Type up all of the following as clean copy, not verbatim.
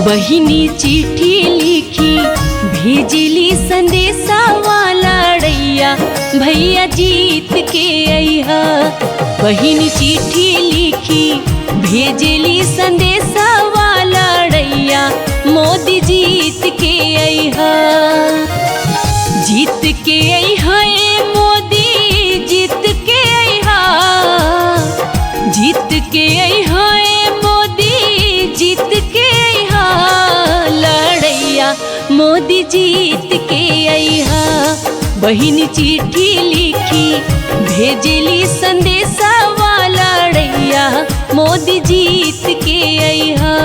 बहिनी चिट्ठी लिखी भेजली संदेशा वाला रैया भैया जीत के अइहा। बहिनी चिट्ठी लिखी भेजली संदेशा वाला रैया मोदी जीत के अइहा। जीत के अइहा मोदी जीत के अइहा। जीत के अइहा मोदी जीत के अइहा। लड़ैया मोदी जीत के अइहा। बहिनी चिट्ठी लिखी भेजली संदेशा वाला रैया मोदी जीत के अइहा।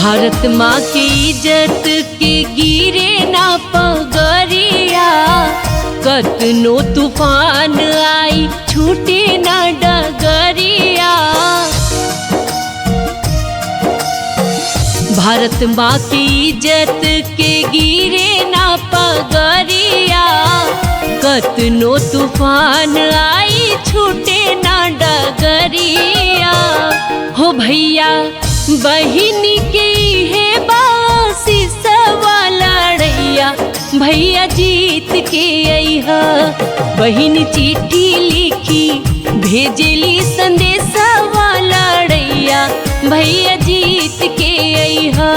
भारत माँ की इज्जत के गिरे ना पगरिया। कतनो तूफान आई छूटे ना डगरिया। भारत माँ की इज्जत के गिरे ना पगरिया। कतनो तूफान आई छूटे ना डगरिया। हो भैया बहिनी के है बासी सवाला रैया भैया जीत के अइहा। बहिनी चिट्ठी लिखी भेजली संदेशा वाला रैया भैया जीत के अइहा।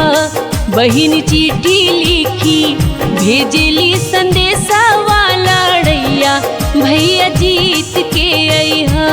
बहिनी चिट्ठी लिखी भेजली संदेशा वाला रैया भैया जीत के अइहा।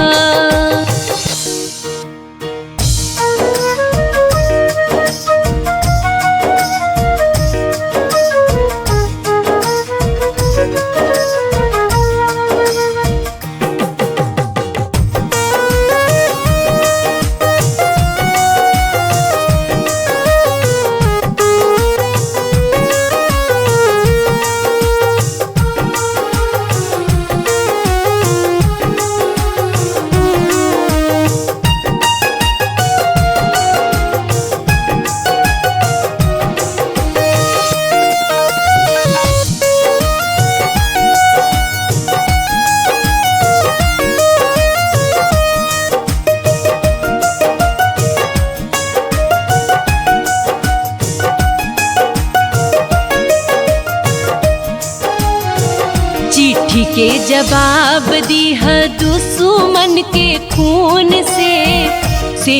चिट्ठी के जवाब दीह दुश्मन के खून से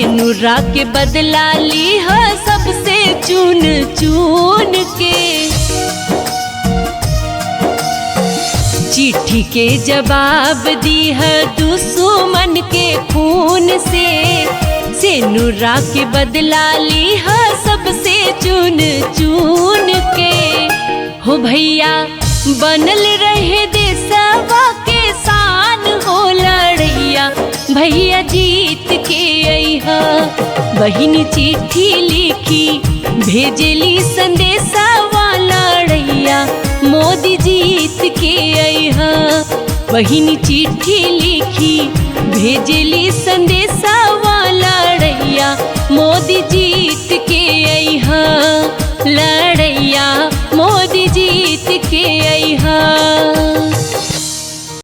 नूरा के बदला लीह सबसे चुन चुन के। चिट्ठी के जवाब दीह दुश्मन के खून से नूरा के बदला लीह सबसे चुन चुन के। हो भैया बनल रहे देशवा के शान हो लड़ैया भैया जीत के अइहा। बहिनी चिट्ठी लिखी भेजली संदेशा वाला रैया मोदी जीत के अइहा। बहिनी चिट्ठी लिखी भेजली संदेशा